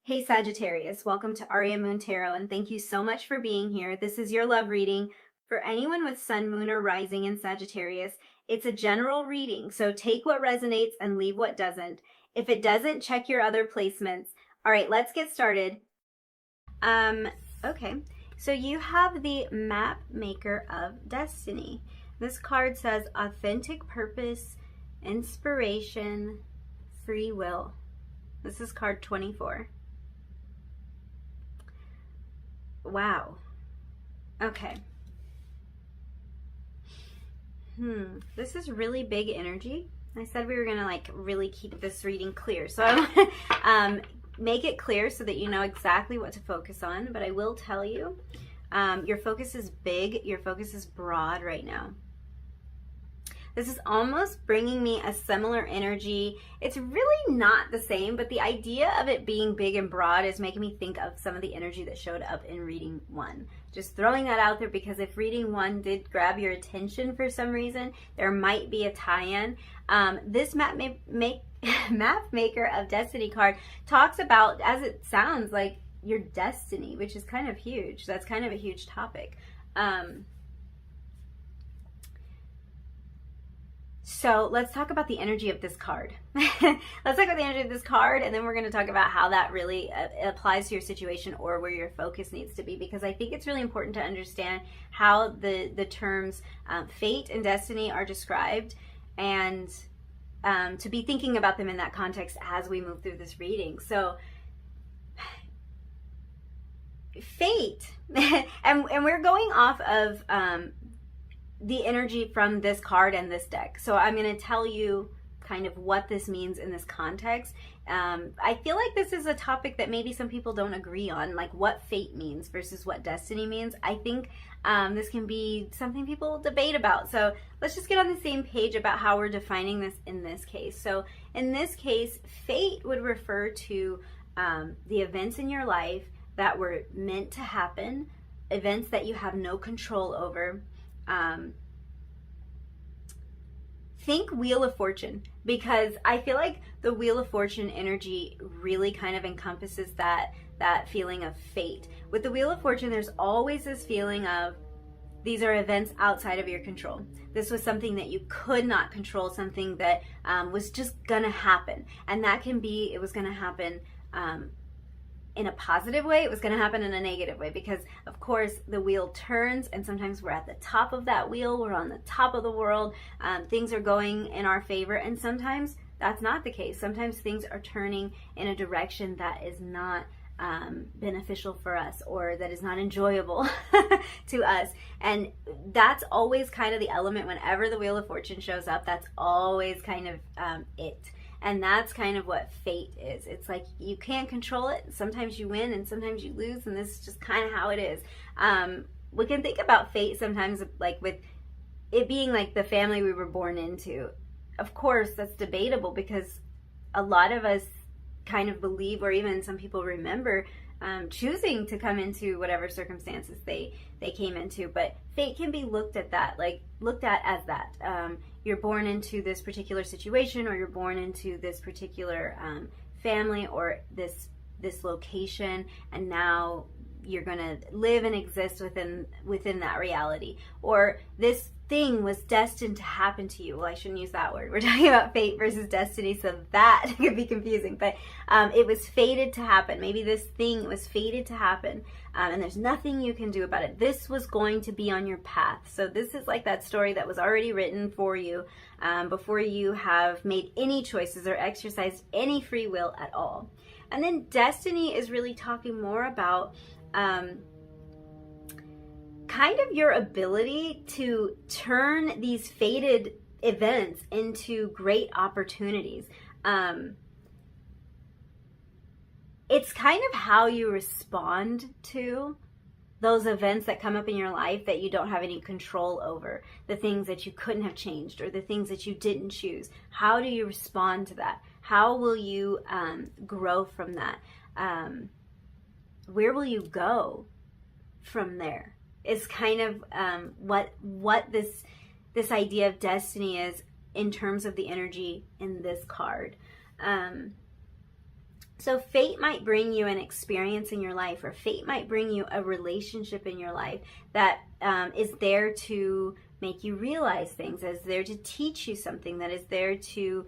Hey Sagittarius, welcome to Aria Moon Tarot, and thank you so much for being here. This is your love reading for anyone with Sun, Moon, or Rising in Sagittarius. It's a general reading, so take what resonates and leave what doesn't. If it doesn't, check your other placements. All right, let's get started. Okay, so you have the Map Maker of Destiny. This card says authentic purpose, inspiration, free will. This is card 24. Wow. Okay. This is really big energy. I said we were going to really keep this reading clear. So I want to make it clear so that you know exactly what to focus on. But I will tell you, your focus is big. Your focus is broad right now. This is almost bringing me a similar energy. It's really not the same, but the idea of it being big and broad is making me think of some of the energy that showed up in reading 1. Just throwing that out there because if reading 1 did grab your attention for some reason, there might be a tie-in. This map maker of Destiny card talks about, as it sounds like, your destiny, which is kind of huge. That's kind of a huge topic. So let's talk about the energy of this card. Let's talk about the energy of this card, and then we're going to talk about how that really applies to your situation or where your focus needs to be, because I think it's really important to understand how the terms fate and destiny are described, and to be thinking about them in that context as we move through this reading. So fate, and we're going off of the energy from this card and this deck. So I'm going to tell you kind of what this means in this context. I feel like this is a topic that maybe some people don't agree on, like what fate means versus what destiny means. I think this can be something people debate about. So let's just get on the same page about how we're defining this in this case. So in this case, fate would refer to the events in your life that were meant to happen, events that you have no control over. Think Wheel of Fortune, because I feel like the Wheel of Fortune energy really kind of encompasses that feeling of fate. With the Wheel of Fortune, there's always this feeling of these are events outside of your control. This was something that you could not control, something that was just gonna happen, and that can be, it was gonna happen in a positive way, it was going to happen in a negative way, because of course the wheel turns, and sometimes we're at the top of that wheel, we're on the top of the world, things are going in our favor, and sometimes that's not the case. Sometimes things are turning in a direction that is not beneficial for us, or that is not enjoyable to us, and that's always kind of the element whenever the Wheel of Fortune shows up. That's always kind of it. And that's kind of what fate is. It's like you can't control it. Sometimes you win and sometimes you lose, and this is just kind of how it is. We can think about fate sometimes like with it being like the family we were born into. Of course, that's debatable, because a lot of us kind of believe, or even some people remember, choosing to come into whatever circumstances they came into. But fate can be looked at as that. You're born into this particular situation, or you're born into this particular family, or this location, and now you're gonna live and exist within that reality. Or this thing was destined to happen to you. Well, I shouldn't use that word. We're talking about fate versus destiny, so that could be confusing. But it was fated to happen. Maybe this thing was fated to happen, and there's nothing you can do about it. This was going to be on your path. So this is like that story that was already written for you before you have made any choices or exercised any free will at all. And then destiny is really talking more about kind of your ability to turn these fated events into great opportunities. It's kind of how you respond to those events that come up in your life that you don't have any control over, the things that you couldn't have changed, or the things that you didn't choose. How do you respond to that? How will you grow from that? Where will you go from there? Is kind of what this idea of destiny is in terms of the energy in this card. So fate might bring you an experience in your life, or fate might bring you a relationship in your life that is there to make you realize things, that is there to teach you something, that is there to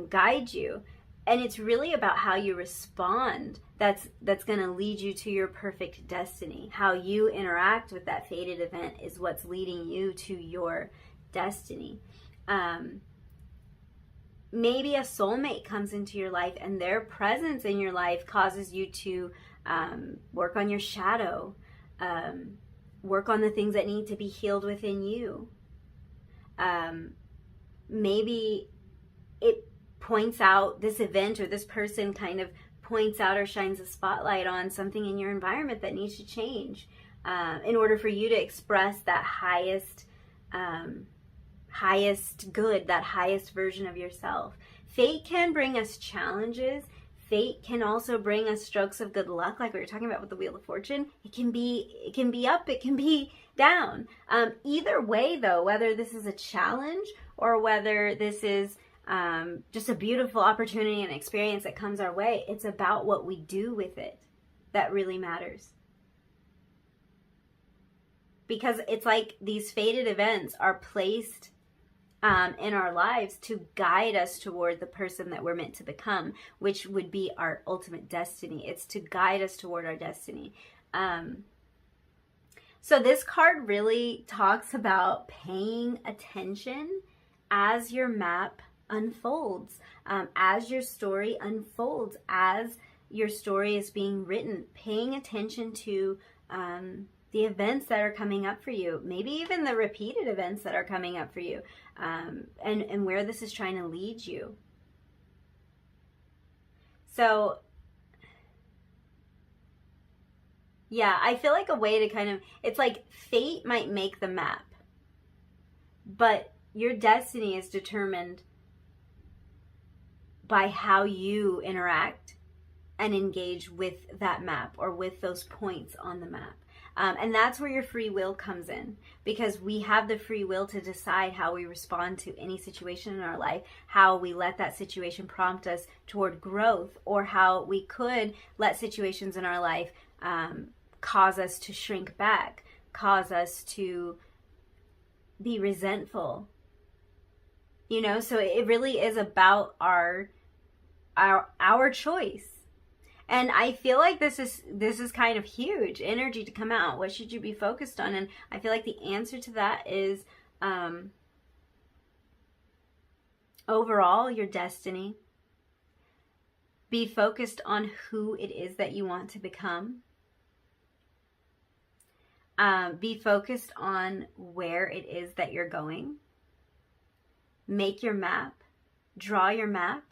guide you. And it's really about how you respond that's going to lead you to your perfect destiny. How you interact with that fated event is what's leading you to your destiny. Maybe a soulmate comes into your life, and their presence in your life causes you to work on your shadow, work on the things that need to be healed within you. Maybe it points out, this event or this person kind of points out or shines a spotlight on something in your environment that needs to change in order for you to express that highest good, that highest version of yourself. Fate can bring us challenges. Fate can also bring us strokes of good luck, like we were talking about with the Wheel of Fortune. It can be up, it can be down. Either way, though, whether this is a challenge or whether this is just a beautiful opportunity and experience that comes our way, it's about what we do with it that really matters. Because it's like these fated events are placed in our lives to guide us toward the person that we're meant to become, which would be our ultimate destiny. It's to guide us toward our destiny. So this card really talks about paying attention as your map unfolds, as your story unfolds, as your story is being written, paying attention to the events that are coming up for you, maybe even the repeated events that are coming up for you, and where this is trying to lead you. So yeah, I feel like a way to kind of, it's like fate might make the map, but your destiny is determined by how you interact and engage with that map or with those points on the map. And that's where your free will comes in, because we have the free will to decide how we respond to any situation in our life, how we let that situation prompt us toward growth, or how we could let situations in our life cause us to shrink back, cause us to be resentful. You know, so it really is about our choice. And I feel like this is kind of huge energy to come out. What should you be focused on? And I feel like the answer to that is overall your destiny. Be focused on who it is that you want to become. Be focused on where it is that you're going. Make your map. Draw your map.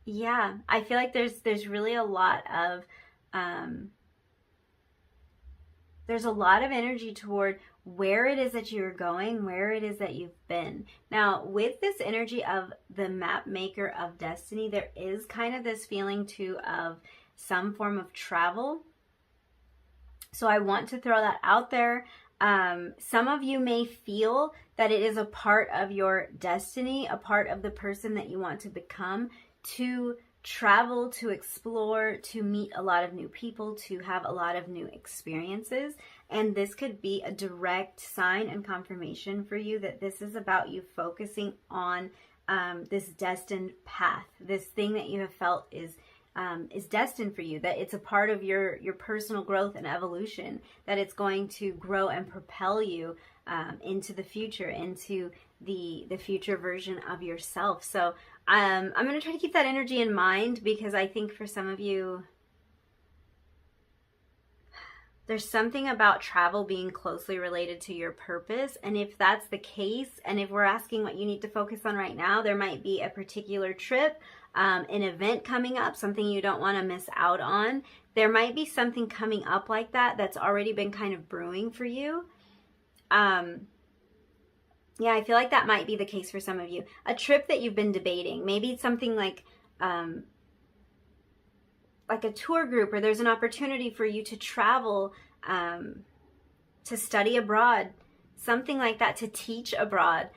Yeah, I feel like there's really a lot of there's a lot of energy toward where it is that you're going, where it is that you've been. Now, with this energy of the map maker of destiny, there is kind of this feeling too of some form of travel. So I want to throw that out there. Some of you may feel that it is a part of your destiny, a part of the person that you want to become, to travel, to explore, to meet a lot of new people, to have a lot of new experiences. And this could be a direct sign and confirmation for you that this is about you focusing on this destined path, this thing that you have felt is destined for you, that it's a part of your personal growth and evolution, that it's going to grow and propel you into the future, into the future version of yourself. So I'm going to try to keep that energy in mind, because I think for some of you, there's something about travel being closely related to your purpose. And if that's the case, and if we're asking what you need to focus on right now, there might be a particular trip, an event coming up, something you don't want to miss out on. There might be something coming up like that that's already been kind of brewing for you. Yeah, I feel like that might be the case for some of you. A trip that you've been debating, maybe something like a tour group, or there's an opportunity for you to travel, to study abroad, something like that, to teach abroad.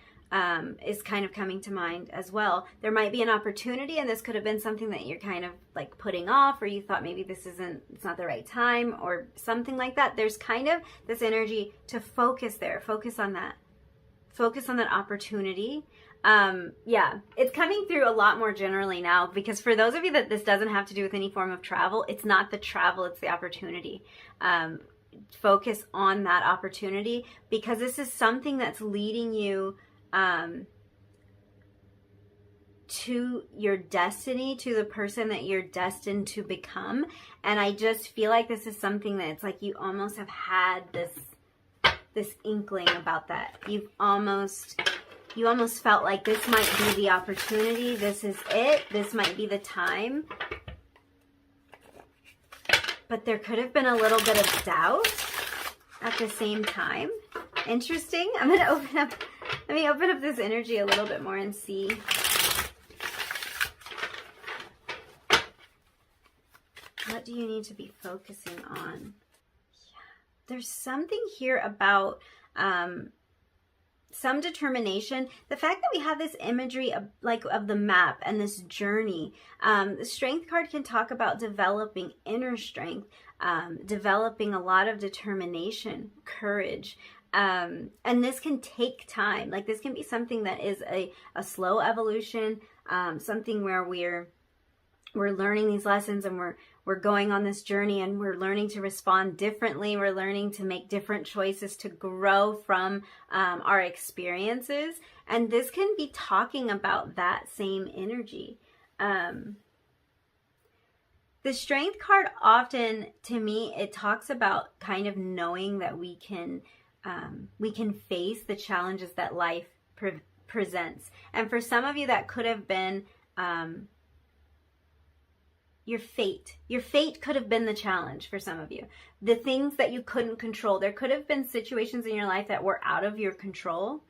is kind of coming to mind as well. There might be an opportunity, and this could have been something that you're kind of like putting off, or you thought maybe it's not the right time or something like that. There's kind of this energy to focus there, focus on that opportunity. Yeah, it's coming through a lot more generally now, because for those of you that this doesn't have to do with any form of travel, it's not the travel, it's the opportunity. Focus on that opportunity, because this is something that's leading you to your destiny, to the person that you're destined to become. And I just feel like this is something that it's like you almost have had this inkling about that. You almost felt like this might be the opportunity. This is it. This might be the time. But there could have been a little bit of doubt at the same time. Interesting. I'm going to let me open up this energy a little bit more and see. What do you need to be focusing on? Yeah. There's something here about some determination. The fact that we have this imagery of the map and this journey. The Strength card can talk about developing inner strength, developing a lot of determination, courage. And this can take time. Like, this can be something that is a slow evolution, something where we're learning these lessons, and we're going on this journey, and we're learning to respond differently. We're learning to make different choices to grow from our experiences. And this can be talking about that same energy. The Strength card often, to me, it talks about kind of knowing that we can face the challenges that life presents. And for some of you, that could have been your fate. Your fate could have been the challenge for some of you. The things that you couldn't control. There could have been situations in your life that were out of your control.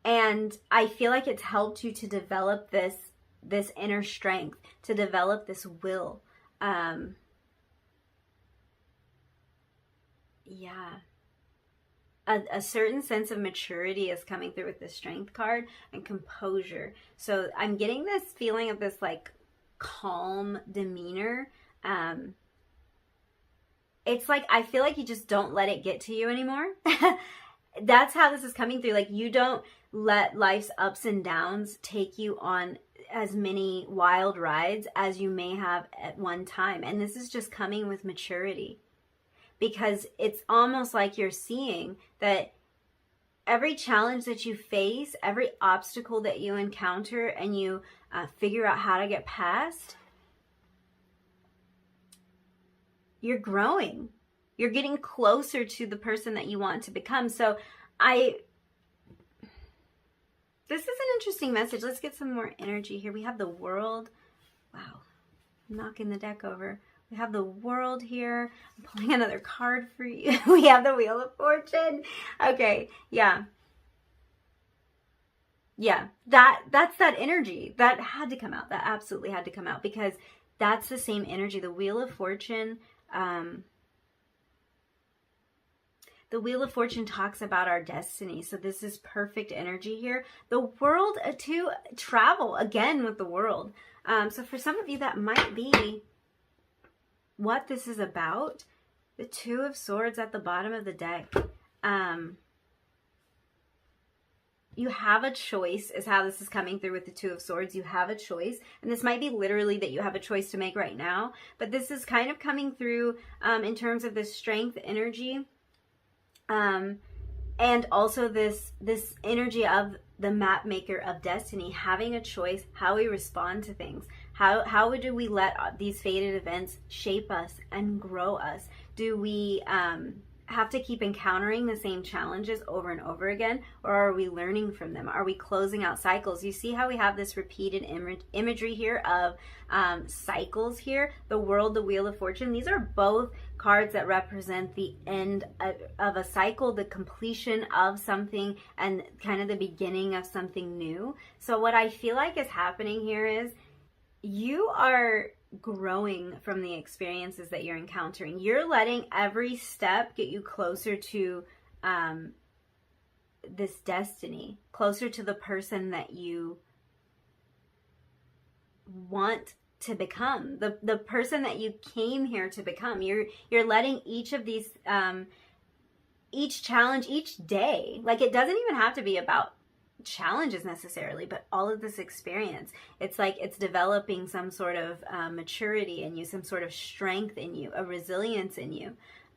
And I feel like it's helped you to develop this inner strength, to develop this will. Yeah. A certain sense of maturity is coming through with the Strength card, and composure. So I'm getting this feeling of this like calm demeanor. It's like, I feel like you just don't let it get to you anymore. That's how this is coming through. Like, you don't let life's ups and downs take you on as many wild rides as you may have at one time. And this is just coming with maturity, because it's almost like you're seeing that every challenge that you face, every obstacle that you encounter, and you figure out how to get past, you're growing. You're getting closer to the person that you want to become. So this is an interesting message. Let's get some more energy here. We have the World. Wow. I'm knocking the deck over. We have the World here. I'm pulling another card for you. We have the Wheel of Fortune. Okay, yeah. Yeah, that's that energy. That had to come out. That absolutely had to come out, because that's the same energy. The Wheel of Fortune, talks about our destiny. So this is perfect energy here. The World, to travel again with the World. So for some of you, that might be what this is about. The Two of Swords at the bottom of the deck. You have a choice, is how this is coming through with the Two of Swords. You have a choice. And this might be literally that you have a choice to make right now. But this is kind of coming through in terms of this strength energy. And also this energy of the map maker of destiny, having a choice, how we respond to things. How do we let these fated events shape us and grow us? Do we have to keep encountering the same challenges over and over again, or are we learning from them? Are we closing out cycles? You see how we have this repeated imagery here of cycles here. The World, the Wheel of Fortune. These are both cards that represent the end of a cycle, the completion of something, and kind of the beginning of something new. So what I feel like is happening here is you are growing from the experiences that you're encountering. You're letting every step get you closer to this destiny, closer to the person that you want to become, the person that you came here to become. You're letting each of these each challenge, each day, like it doesn't even have to be about challenges necessarily, but all of this experience, it's like it's developing some sort of maturity in you, some sort of strength in you, a resilience in you,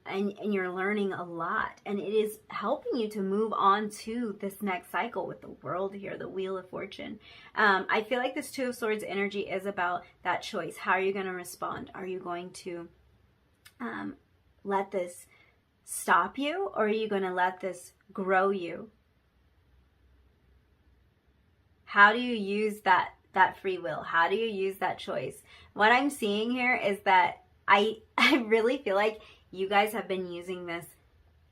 and you're learning a lot, and it is helping you to move on to this next cycle with the world here, the Wheel of Fortune. I feel like this Two of Swords energy is about that choice. How are you going to respond? Are you going to let this stop you, or are you going to let this grow you? How do you use that free will? How do you use that choice? What I'm seeing here is that I really feel like you guys have been using this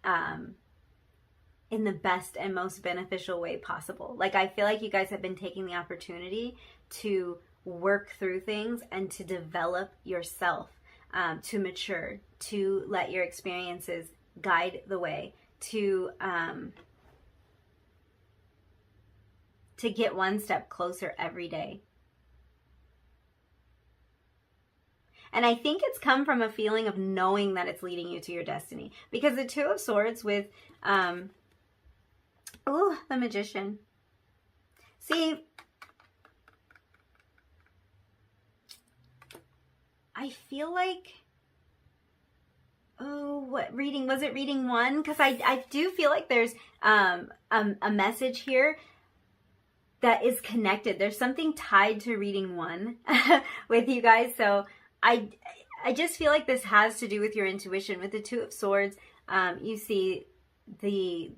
in the best and most beneficial way possible. Like, I feel like you guys have been taking the opportunity to work through things and to develop yourself, to mature, to let your experiences guide the way, to get one step closer every day. And I think it's come from a feeling of knowing that it's leading you to your destiny. Because the Two of Swords with, the Magician. See, I feel like, what reading? Was it reading 1? Because I do feel like there's a message here that is connected. There's something tied to reading 1 with you guys. So I just feel like this has to do with your intuition. With the Two of Swords, you see the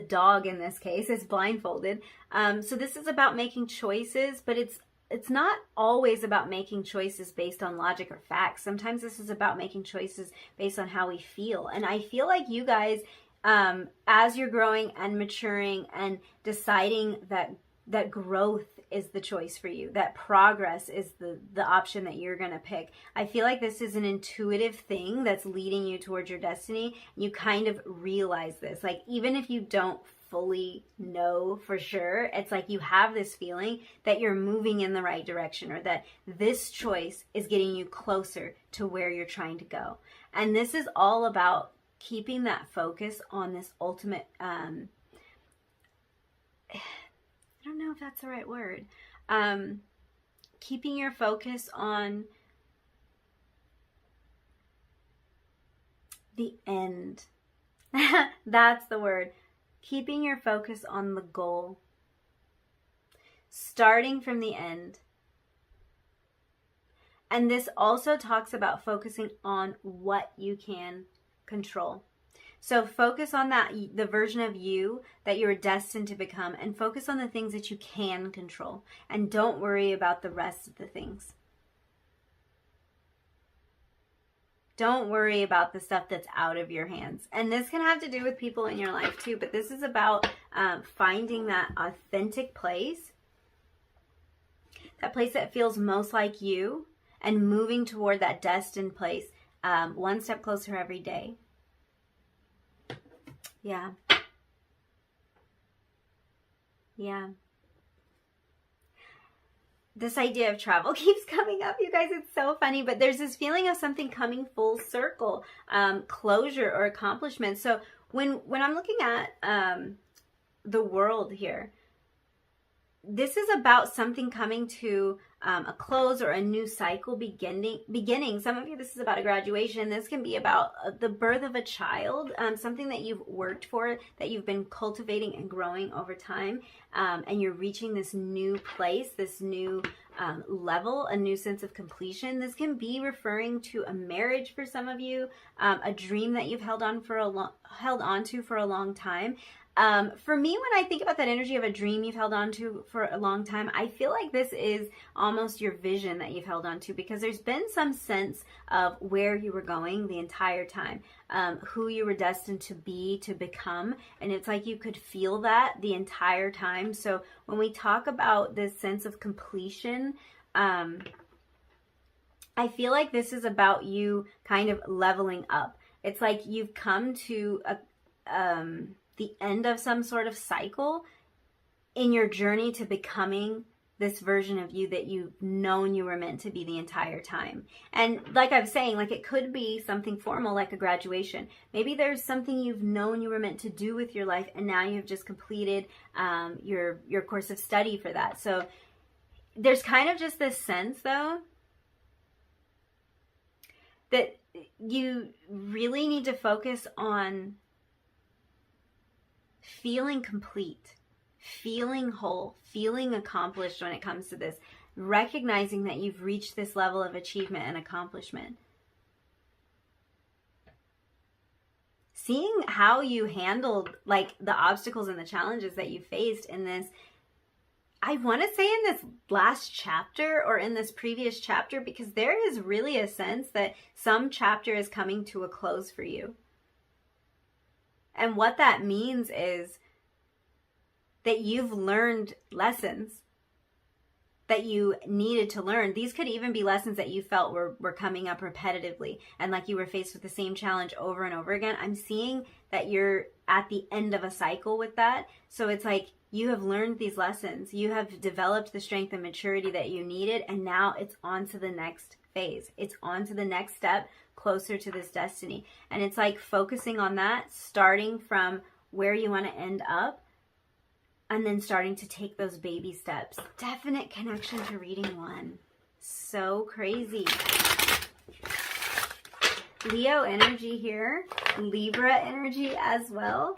dog in this case is blindfolded. So this is about making choices, but it's not always about making choices based on logic or facts. Sometimes this is about making choices based on how we feel. And I feel like you guys, as you're growing and maturing and deciding that growth is the choice for you, that progress is the option that you're going to pick. I feel like this is an intuitive thing that's leading you towards your destiny. You kind of realize this. Like, even if you don't fully know for sure, it's like you have this feeling that you're moving in the right direction, or that this choice is getting you closer to where you're trying to go. And this is all about keeping that focus on this ultimate, I don't know if that's the right word. Keeping your focus on the end. That's the word. Keeping your focus on the goal. Starting from the end. And this also talks about focusing on what you can control. So focus on the version of you that you're destined to become, and focus on the things that you can control. And don't worry about the rest of the things. Don't worry about the stuff that's out of your hands. And this can have to do with people in your life too, but this is about finding that authentic place. That place that feels most like you, and moving toward that destined place, one step closer every day. Yeah. Yeah. This idea of travel keeps coming up, you guys. It's so funny, but there's this feeling of something coming full circle, closure or accomplishment. So when I'm looking at the world here, this is about something coming to a close, or a new cycle beginning. Some of you, this is about a graduation. This can be about the birth of a child, something that you've worked for, that you've been cultivating and growing over time, and you're reaching this new place, this new level, a new sense of completion. This can be referring to a marriage for some of you, a dream that you've held on to for a long time. For me, when I think about that energy of a dream you've held on to for a long time, I feel like this is almost your vision that you've held on to, because there's been some sense of where you were going the entire time, who you were destined to be, to become, and it's like you could feel that the entire time. So when we talk about this sense of completion, I feel like this is about you kind of leveling up. It's like you've come to the end of some sort of cycle in your journey to becoming this version of you that you've known you were meant to be the entire time. And like I was saying, like it could be something formal like a graduation. Maybe there's something you've known you were meant to do with your life, and now you've just completed your course of study for that. So there's kind of just this sense, though, that you really need to focus on feeling complete, feeling whole, feeling accomplished when it comes to this, recognizing that you've reached this level of achievement and accomplishment. Seeing how you handled like the obstacles and the challenges that you faced in this, I want to say in this last chapter or in this previous chapter, because there is really a sense that some chapter is coming to a close for you. And what that means is that you've learned lessons that you needed to learn. These could even be lessons that you felt were coming up repetitively and like you were faced with the same challenge over and over again. I'm seeing that you're at the end of a cycle with that. So it's like you have learned these lessons. You have developed the strength and maturity that you needed, and now it's on to the next phase. It's on to the next step closer to this destiny. And it's like focusing on that, starting from where you want to end up, and then starting to take those baby steps. Definite connection to reading 1. So crazy. Leo energy here. Libra energy as well.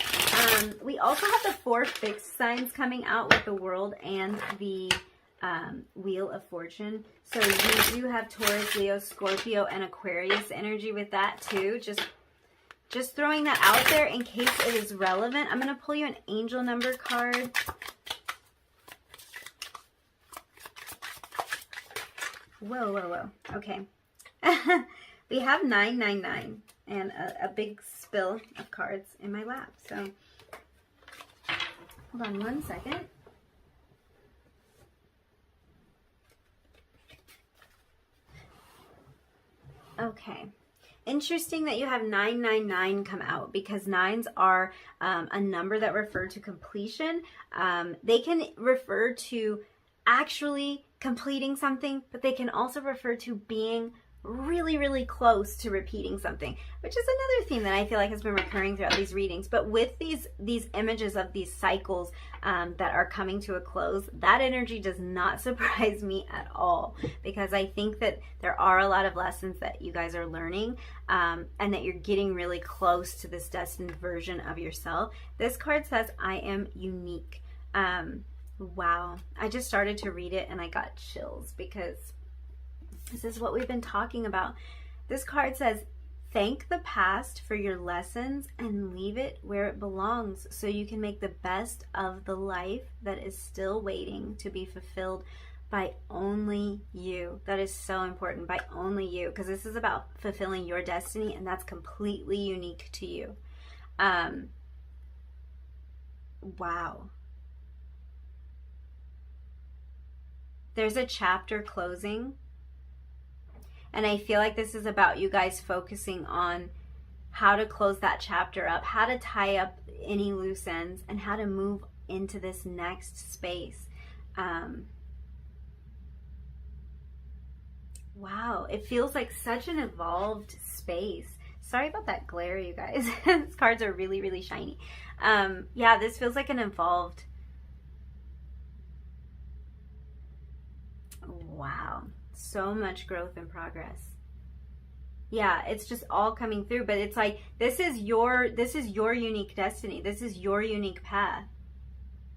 We also have the 4 fixed signs coming out with the World and the Wheel of Fortune. So you do have Taurus, Leo, Scorpio, and Aquarius energy with that too. Just throwing that out there in case it is relevant. I'm going to pull you an angel number card. Whoa, whoa, whoa. Okay. We have 999 and a big spill of cards in my lap. So hold on one second. Okay. Interesting that you have 999 come out, because 9s are a number that refer to completion. They can refer to actually completing something, but they can also refer to being really, really close to repeating something, which is another theme that I feel like has been recurring throughout these readings. But with these images of these cycles that are coming to a close, that energy does not surprise me at all, because I think that there are a lot of lessons that you guys are learning, and that you're getting really close to this destined version of yourself. This card says, I am unique. Wow. I just started to read it and I got chills, because this is what we've been talking about. This card says, thank the past for your lessons and leave it where it belongs so you can make the best of the life that is still waiting to be fulfilled by only you. That is so important, by only you, because this is about fulfilling your destiny, and that's completely unique to you. Wow. There's a chapter closing. And I feel like this is about you guys focusing on how to close that chapter up, how to tie up any loose ends, and how to move into this next space. Wow, it feels like such an evolved space. Sorry about that glare, you guys. These cards are really, really shiny. Yeah, this feels like an evolved... Wow. So much growth and progress. Yeah, it's just all coming through, but it's like this is your unique destiny. This is your unique path.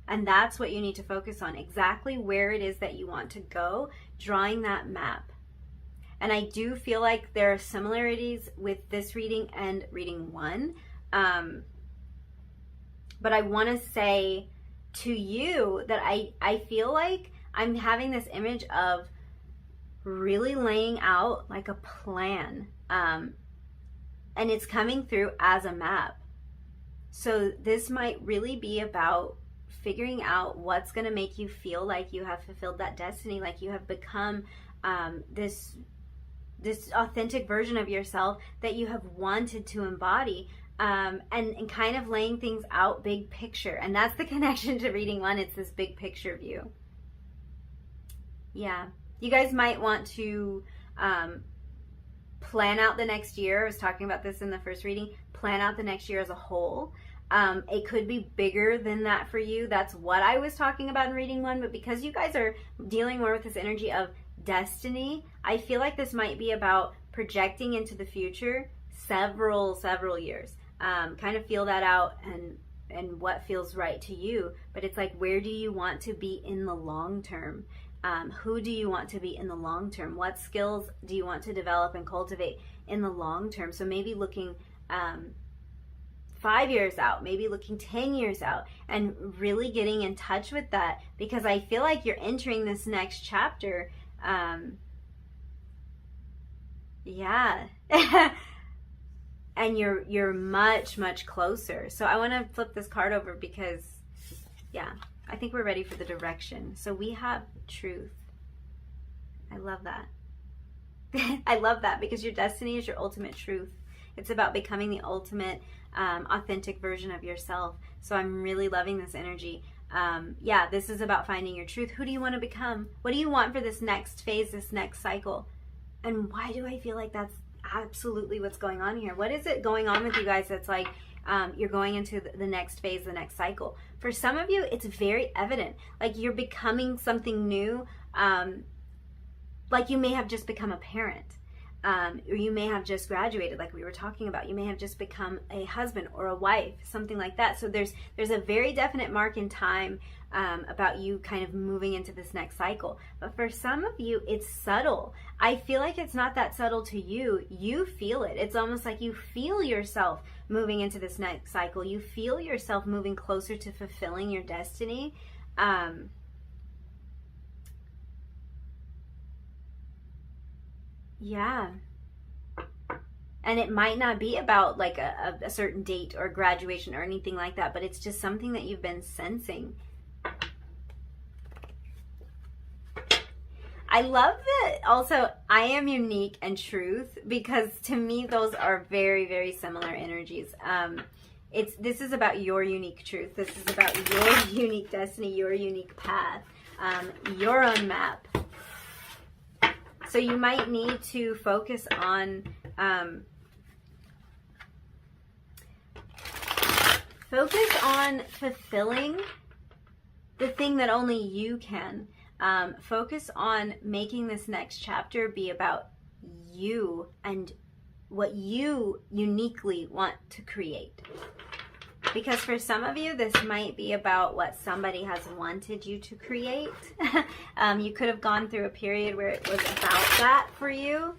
And that's what you need to focus on, exactly where it is that you want to go, drawing that map. And I do feel like there are similarities with this reading and reading 1. But I want to say to you that I feel like I'm having this image of really laying out like a plan, and it's coming through as a map. So this might really be about figuring out what's going to make you feel like you have fulfilled that destiny, like you have become this authentic version of yourself that you have wanted to embody, and kind of laying things out big picture. And that's the connection to reading 1. It's this big picture view. Yeah. You guys might want to plan out the next year. I was talking about this in the first reading. Plan out the next year as a whole. It could be bigger than that for you. That's what I was talking about in reading 1. But because you guys are dealing more with this energy of destiny, I feel like this might be about projecting into the future several years. Kind of feel that out and what feels right to you. But it's like, where do you want to be in the long term? Who do you want to be in the long term? What skills do you want to develop and cultivate in the long term? So maybe looking 5 years out, maybe looking 10 years out, and really getting in touch with that, because I feel like you're entering this next chapter. Yeah. And you're much closer. So I want to flip this card over because, yeah, I think we're ready for the direction. So we have truth. I love that. I love that, because your destiny is your ultimate truth. It's about becoming the ultimate authentic version of yourself. So I'm really loving this energy. Yeah, this is about finding your truth. Who do you want to become? What do you want for this next phase, this next cycle? And why do I feel like that's absolutely what's going on here? What is it going on with you guys that's like, you're going into the next phase, the next cycle? For some of you, it's very evident. Like you're becoming something new. Like you may have just become a parent. Or you may have just graduated, like we were talking about. You may have just become a husband or a wife, something like that. So there's a very definite mark in time about you kind of moving into this next cycle. But for some of you, it's subtle. I feel like it's not that subtle to you. You feel it. It's almost like you feel yourself moving into this next cycle. You feel yourself moving closer to fulfilling your destiny. Yeah. And it might not be about like a certain date or graduation or anything like that, but it's just something that you've been sensing. I love that also I am unique and truth, because to me those are very similar energies. This is about your unique truth. This is about your unique destiny, your unique path, your own map. So you might need to focus on fulfilling the thing that only you can. Focus on making this next chapter be about you and what you uniquely want to create. Because for some of you, this might be about what somebody has wanted you to create. You could have gone through a period where it was about that for you.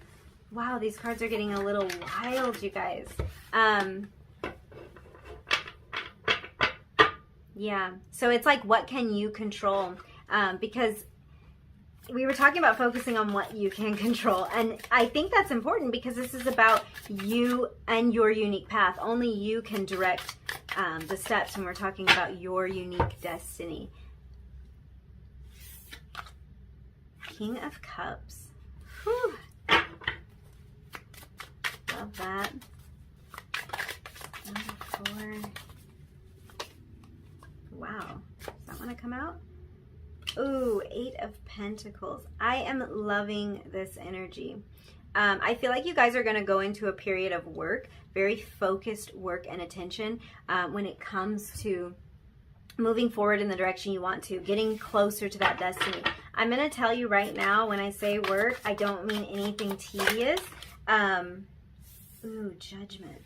Wow, these cards are getting a little wild, you guys. Yeah, so it's like, what can you control? Because we were talking about focusing on what you can control. And I think that's important, because this is about you and your unique path. Only you can direct the steps when we're talking about your unique destiny. King of Cups. Whew. Love that. Number 4. Wow. Does that want to come out? Ooh, 8 of Pentacles. I am loving this energy. I feel like you guys are going to go into a period of work, very focused work and attention when it comes to moving forward in the direction you want to, getting closer to that destiny. I'm going to tell you right now, when I say work, I don't mean anything tedious. Ooh, Judgment.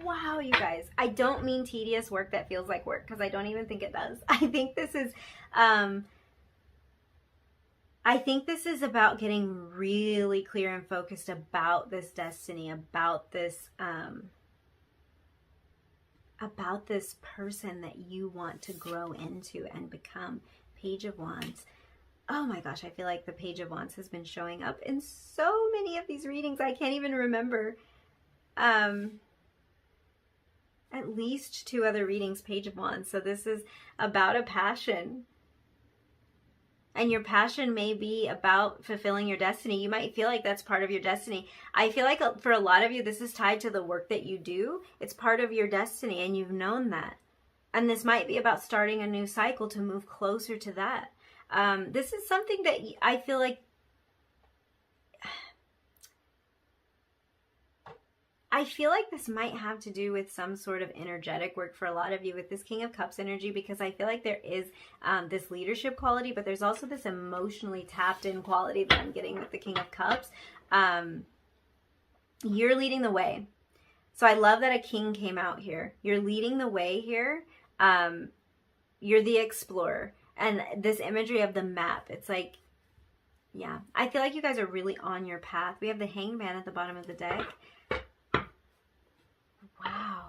Wow, you guys. I don't mean tedious work that feels like work, because I don't even think it does. I think this is about getting really clear and focused about this destiny, about this person that you want to grow into and become. Page of Wands. Oh my gosh, I feel like the Page of Wands has been showing up in so many of these readings. I can't even remember. At least 2 other readings, Page of Wands. So this is about a passion. And your passion may be about fulfilling your destiny. You might feel like that's part of your destiny. I feel like for a lot of you, this is tied to the work that you do. It's part of your destiny, and you've known that. And this might be about starting a new cycle to move closer to that. This is something that I feel like this might have to do with some sort of energetic work for a lot of you with this King of Cups energy, because I feel like there is this leadership quality, but there's also this emotionally tapped in quality that I'm getting with the King of Cups. You're leading the way. So I love that a king came out here. You're leading the way here. You're the explorer. And this imagery of the map, it's like, yeah, I feel like you guys are really on your path. We have the Hanged Man at the bottom of the deck. Wow.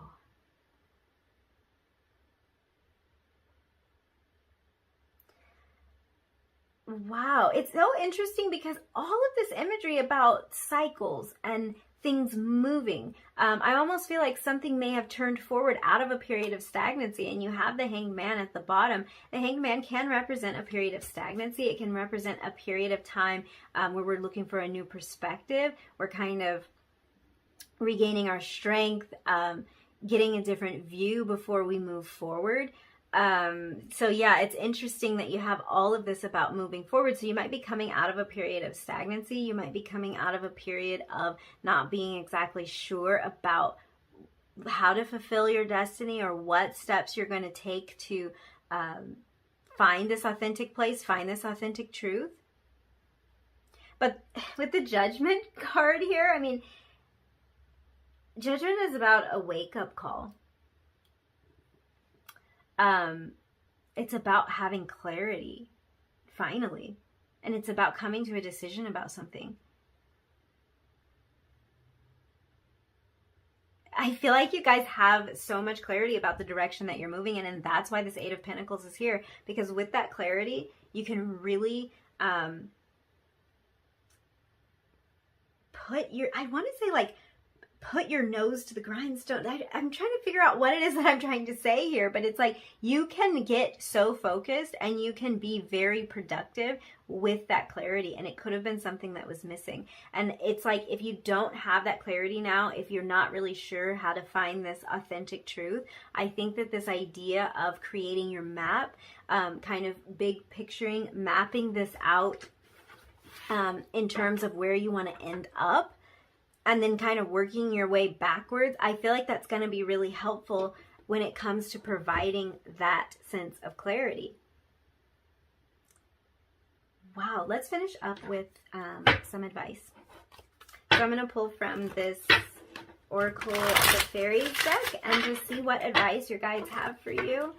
Wow. It's so interesting because all of this imagery about cycles and things moving, I almost feel like something may have turned forward out of a period of stagnancy, and you have the Hanged Man at the bottom. The Hanged Man can represent a period of stagnancy. It can represent a period of time where we're looking for a new perspective. We're kind of regaining our strength, getting a different view before we move forward. So yeah, it's interesting that you have all of this about moving forward. So you might be coming out of a period of stagnancy. You might be coming out of a period of not being exactly sure about how to fulfill your destiny or what steps you're going to take to find this authentic place, find this authentic truth. But with the Judgment card here, I mean, Judgment is about a wake-up call. It's about having clarity, finally. And it's about coming to a decision about something. I feel like you guys have so much clarity about the direction that you're moving in, and that's why this Eight of Pentacles is here. Because with that clarity, you can really put your, I want to say like, put your nose to the grindstone. I'm trying to figure out what it is that I'm trying to say here, but it's like you can get so focused and you can be very productive with that clarity, and it could have been something that was missing. And it's like if you don't have that clarity now, if you're not really sure how to find this authentic truth, I think that this idea of creating your map, kind of big picturing, mapping this out in terms of where you want to end up, and then kind of working your way backwards, I feel like that's going to be really helpful when it comes to providing that sense of clarity. Wow, let's finish up with some advice. So I'm going to pull from this Oracle the Fairies deck and just see what advice your guides have for you.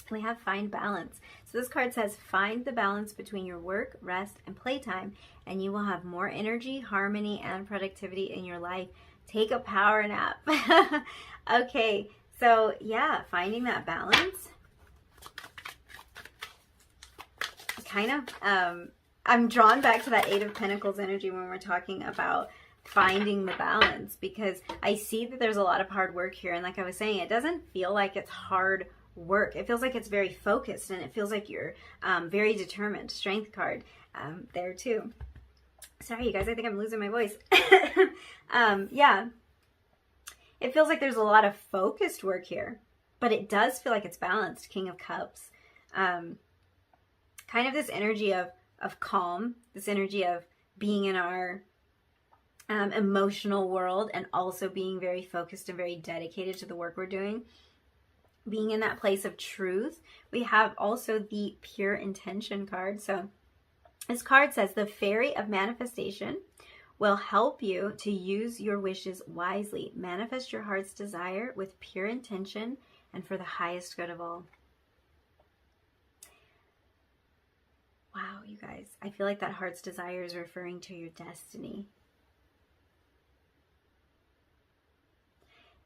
We have Find Balance. So this card says, find the balance between your work, rest, and playtime, and you will have more energy, harmony, and productivity in your life. Take a power nap. Okay, so yeah, finding that balance. Kind of, I'm drawn back to that Eight of Pentacles energy when we're talking about finding the balance, because I see that there's a lot of hard work here. And like I was saying, it doesn't feel like it's hard work. It feels like it's very focused, and it feels like you're very determined. Strength card there too. Sorry, you guys, I think I'm losing my voice. Yeah, it feels like there's a lot of focused work here, but it does feel like it's balanced. King of Cups. Kind of this energy of calm, this energy of being in our emotional world, and also being very focused and very dedicated to the work we're doing. Being in that place of truth. We have also the Pure Intention card. So this card says, the Fairy of Manifestation will help you to use your wishes wisely. Manifest your heart's desire with pure intention and for the highest good of all. Wow, you guys. I feel like that heart's desire is referring to your destiny.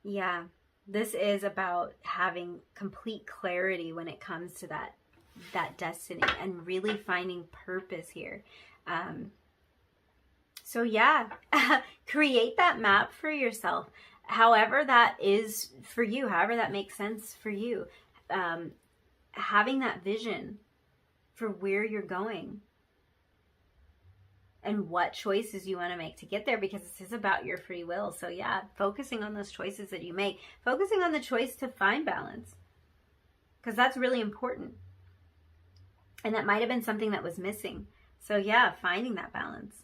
Yeah. This is about having complete clarity when it comes to that destiny, and really finding purpose here. So yeah, create that map for yourself, however that is for you, however that makes sense for you. having that vision for where you're going and what choices you want to make to get there, because this is about your free will. So yeah, focusing on those choices that you make, focusing on the choice to find balance, because that's really important. And that might have been something that was missing. So yeah, finding that balance.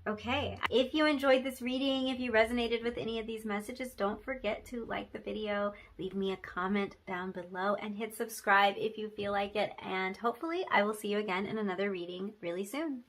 Okay, if you enjoyed this reading, if you resonated with any of these messages, don't forget to like the video, leave me a comment down below, and hit subscribe if you feel like it. And hopefully I will see you again in another reading really soon.